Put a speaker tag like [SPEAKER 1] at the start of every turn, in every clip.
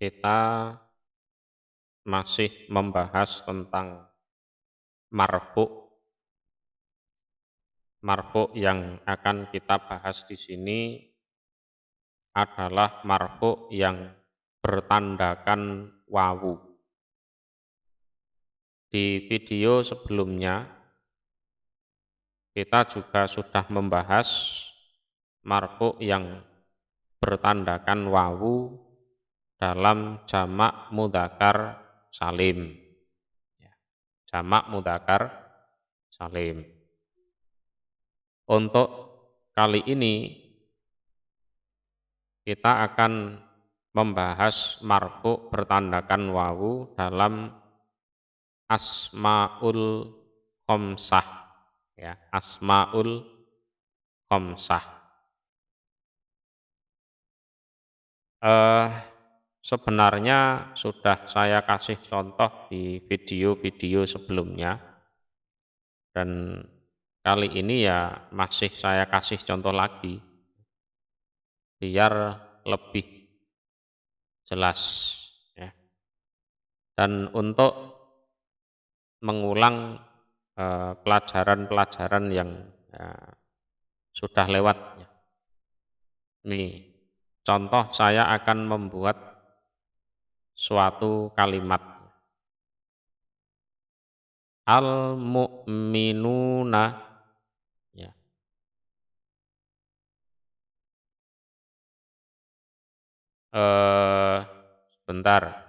[SPEAKER 1] Kita masih membahas tentang marfu'. Marfu' yang akan kita bahas di sini adalah marfu' yang bertandakan wawu. Di video sebelumnya kita juga sudah membahas marfu' yang bertandakan wawu dalam jamak mudzakkar salim. Jamak mudzakkar salim. Untuk kali ini kita akan membahas marfu' bertandakan wawu dalam asmaul khamsah, ya, asmaul khamsah. Sebenarnya sudah saya kasih contoh di video-video sebelumnya, dan kali ini ya masih saya kasih contoh lagi biar lebih jelas, ya. Dan untuk mengulang pelajaran-pelajaran yang sudah lewat, ya. Nih, contoh saya akan membuat suatu kalimat. Al-mu'minuna, ya. Sebentar.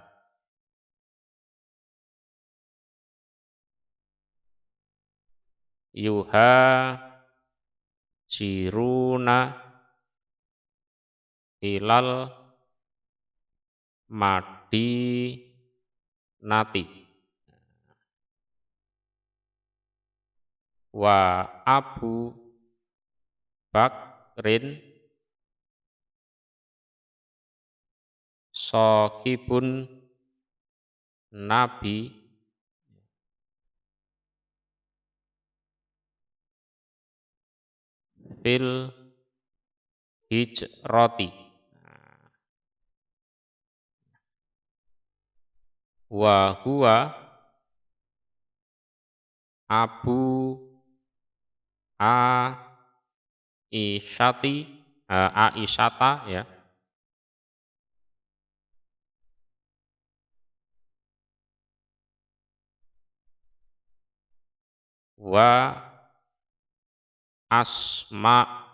[SPEAKER 1] Yuha jiruna ilal madinati wa Abu Bakrin sahibun Nabi fil hijrati wa huwa Abu Aisyata, ya, wa Asma,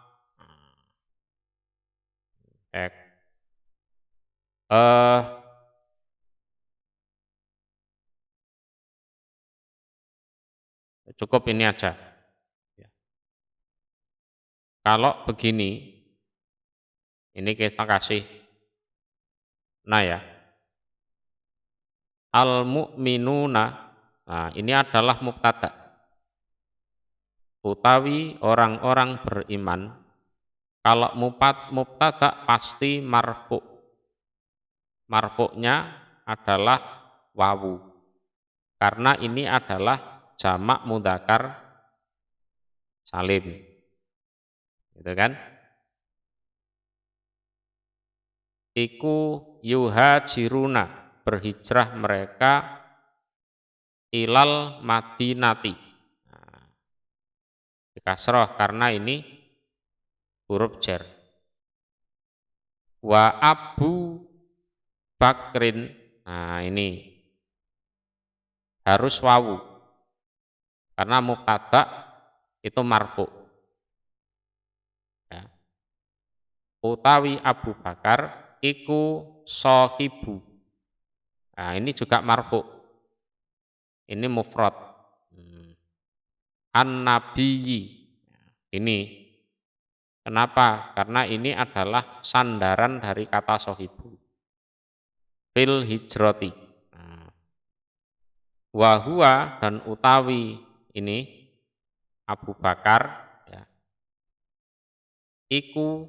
[SPEAKER 1] cukup ini aja. Kalau begini, ini kita kasih ya. Al-mu'minuna, nah ini adalah mubtada. Utawi orang-orang beriman. Kalau mubtada pasti marfu'. Marfu'nya adalah wawu. Karena ini adalah jamak mudzakkar salim. Gitu kan? Iku yuhajiruna, berhijrah mereka ilal madinati. Nah, dikasroh karena ini huruf jar. Wa Abu Bakrin, nah ini harus wawu karena mubtada itu marfu, ya. Utawi Abu Bakar iku sahibu, nah ini juga marfu, ini mufrad. An-nabiyyi, ini kenapa? Karena ini adalah sandaran dari kata sahibu fil hijrati. Wa huwa, dan utawi ini Abu Bakar, ya, iku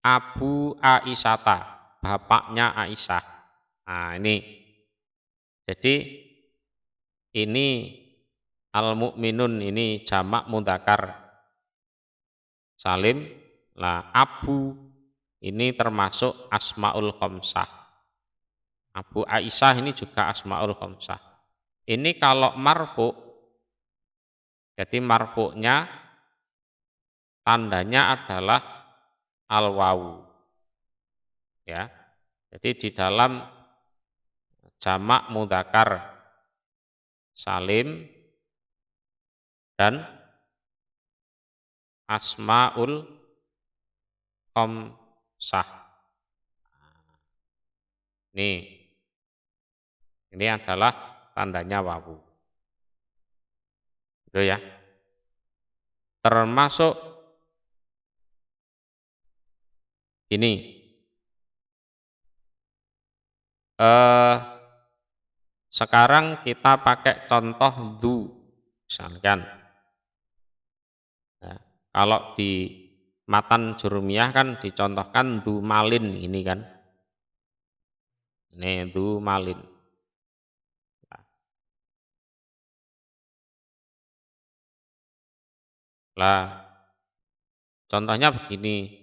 [SPEAKER 1] Abu Aisyata, bapaknya Aisyah. Nah ini, jadi ini al-mu'minun ini jamak mudzakkar salim. Lah Abu ini termasuk Asmaul Khamsah. Abu Aisyah ini juga Asmaul Khamsah. Ini kalau marfu, jadi marfu'nya tandanya adalah al-wawu. Ya. Jadi di dalam jamak mudzakkar salim dan Asmaul Khamsah. Ini adalah tandanya wawu. Itu ya. Termasuk ini. Sekarang kita pakai contoh du, misalkan. Ya, kalau di matan jurumiyah kan dicontohkan du malin ini kan. Ini du malin. Lah, contohnya begini.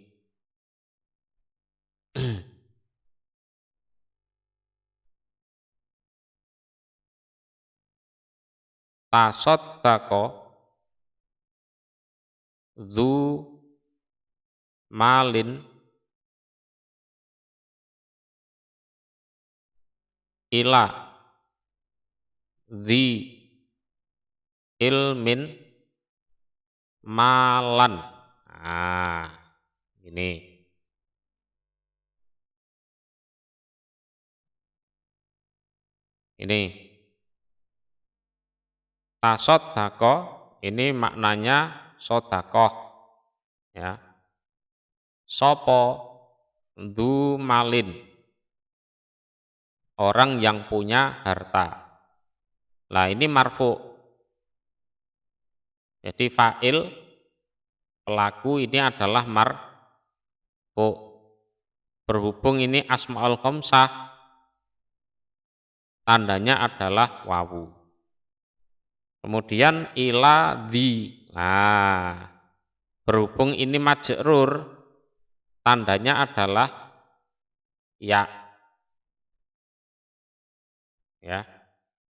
[SPEAKER 1] Tasaddaqo dzu malin ila dzi ilmin malan. Nah, ini. Ini. Tasaddaqo ini maknanya sodakoh. Ya. Sopo du malin, orang yang punya harta. Lah ini marfu. Jadi fa'il pelaku ini adalah marfu. Berhubung ini asmaul khamsah, tandanya adalah wawu. Kemudian ila di. Nah, berhubung ini majrur, tandanya adalah ya. Ya.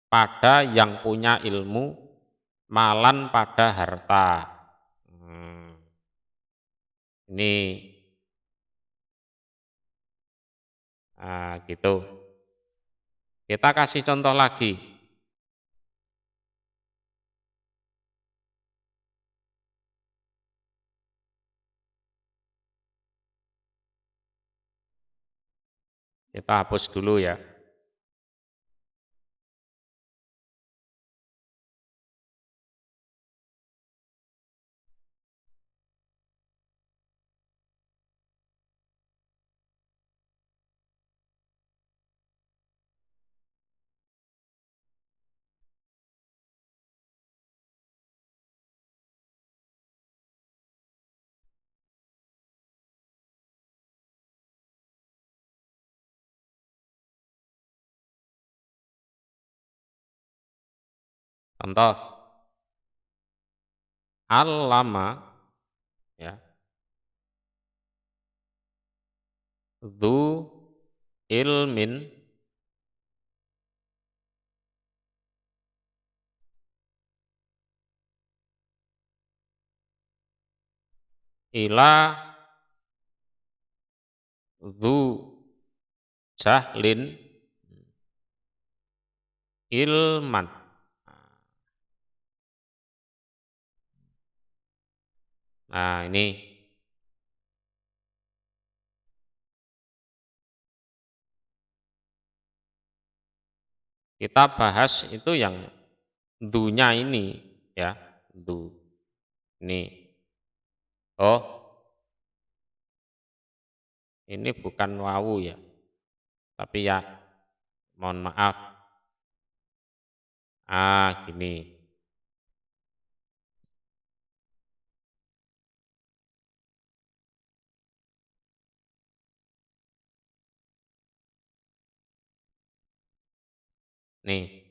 [SPEAKER 1] Pada yang punya ilmu, malan pada harta. Ini gitu. Kita kasih contoh lagi. Kita hapus dulu ya. Contoh al-lama ya. Dzu ilmin ila dzu jahlin ilman. Nah, ini kita bahas itu yang dunya ini ya, du. Ini. Oh, ini bukan wawu ya. Tapi ya mohon maaf. Gini. Nih.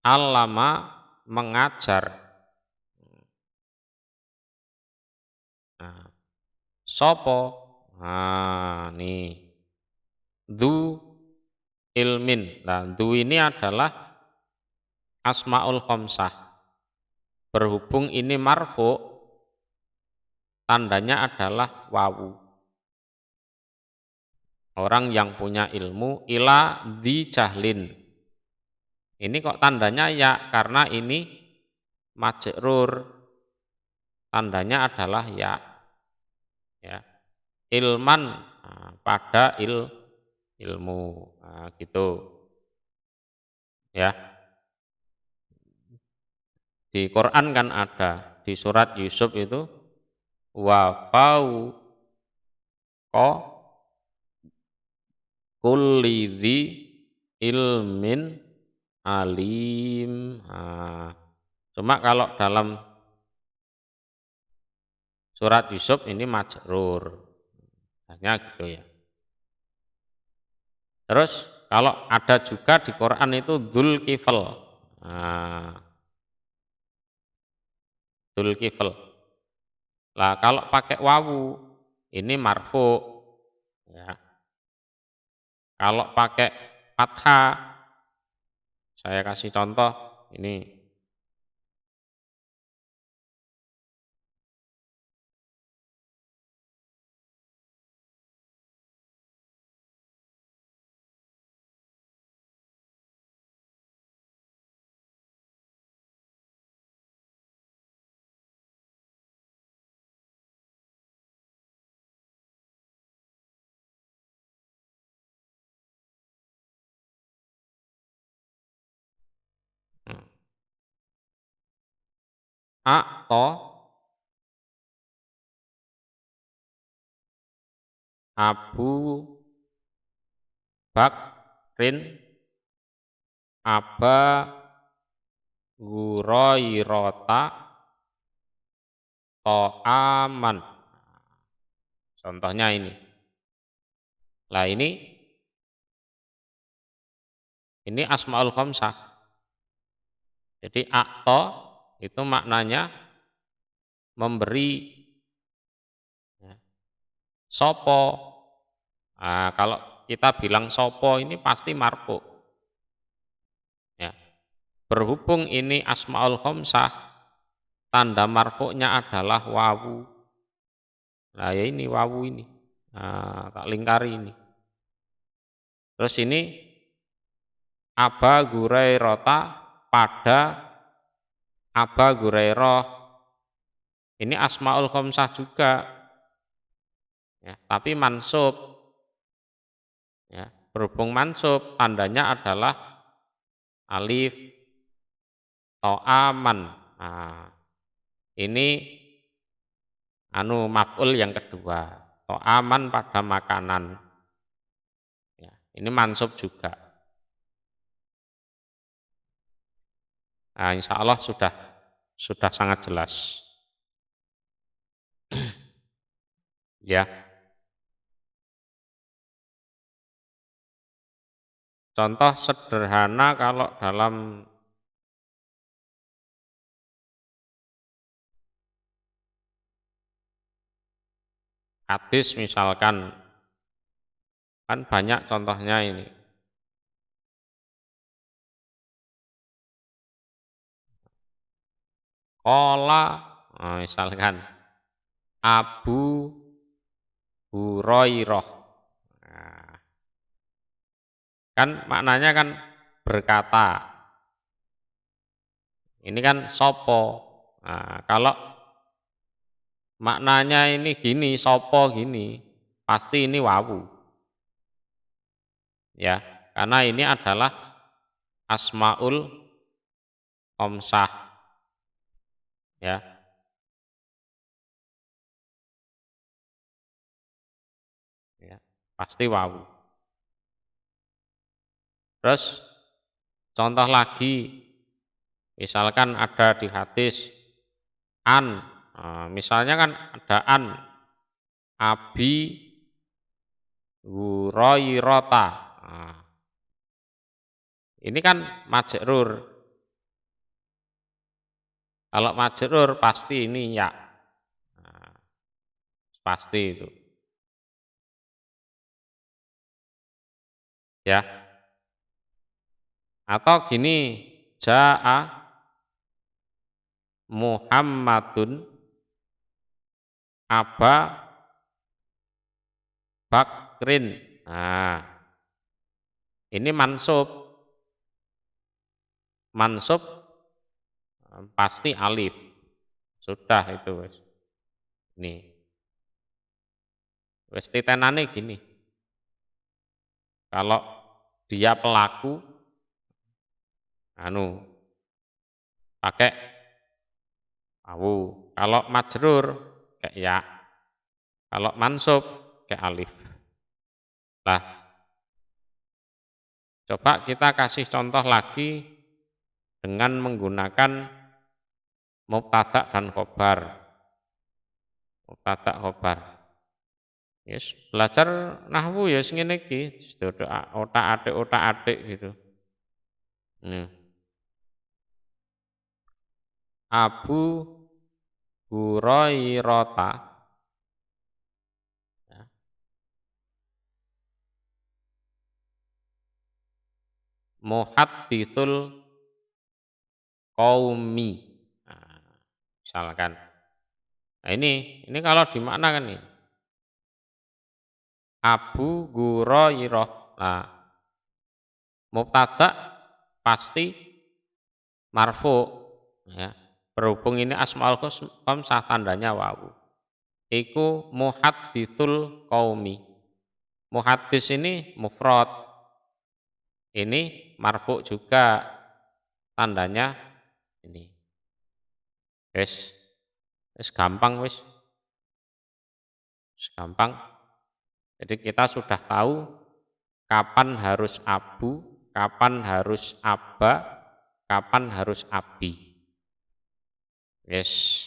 [SPEAKER 1] Al-lama mengajar. Nah, sopo Nah, nih. Dzu ilmin. Nah, dzu ini adalah asmaul khamsah. Berhubung ini marfu, tandanya adalah wawu. Orang yang punya ilmu ila dzi jahlin. Ini kok tandanya ya, karena ini majrur. Tandanya adalah ya. Ya. Ilman, nah, pada ilmu. Nah, gitu. Ya. Di Quran kan ada, di surat Yusuf itu wa fau ko kulli dzi ilmin alim. Nah, cuma kalau dalam surat Yusuf ini majrur. Hanya gitu ya. Terus kalau ada juga di Quran itu Dzulkifl. Nah, Dzulkifl. Lah kalau pakai wawu ini marfu ya. Kalau pakai fathah, saya kasih contoh ini hmm, to Abu Bakrin Aba Hurairata aman. Contohnya ini. Lah ini asmaul khamsah. Jadi akto itu maknanya memberi, ya. Sopo. Nah, kalau kita bilang sopo ini pasti marfu. Ya. Berhubung ini asmaul khamsah, tanda marfu'nya adalah wawu. Nah ya ini wawu ini. Nah, tak lingkari ini. Terus ini Aba Hurairata pada Aba Hurairah. Ini asmaul khamsah juga. Ya, tapi mansub. Ya, berhubung mansub tandanya adalah alif aman. Nah, ini maf'ul yang kedua. Aman pada makanan. Ya, ini mansub juga. Nah, insya Allah sudah sangat jelas. Ya, contoh sederhana kalau dalam hadis misalkan, kan banyak contohnya ini. Qala, misalkan Abu Hurairah. Nah, kan maknanya kan berkata. Ini kan sopo. Nah, kalau maknanya ini gini, sopo gini, pasti ini wawu. Ya, karena ini adalah asmaul khamsah. Ya. Ya, pasti wawu. Terus contoh lagi, misalkan ada di hadis an, misalnya kan ada an, Abi Hurairata. Nah, ini kan majrur. Kalau majrur pasti ini ya. Nah, pasti itu. ya. Atau gini, jaa Muhammadun aba Bakrin. Nah, ini mansub. Mansub pasti alif. Sudah itu wis. Nih. Wis titenane gini. Kalau dia pelaku pakai awu. Kalau majrur kayak ya. Kalau mansub kayak alif. Lah, coba kita kasih contoh lagi dengan menggunakan mubtada dan khobar. Mubtada khobar. Yes, belajar nahwu ya ngene iki, otak-atik gitu. Abu Hurairata ya, muhadditsul qaumi. Nah, misalkan. Nah, ini kalau dimaknakan nih. Abu Hurairah. Nah, mubtada pasti marfu ya. Berhubung ini asmaul khamsah tandanya wawu. Iku muhadditsul qaumi. Muhaddis ini mufrad. Ini marfu juga tandanya ini. Wis gampang wis. Gampang. Jadi kita sudah tahu kapan harus abu, kapan harus aba, kapan harus abi. Yes.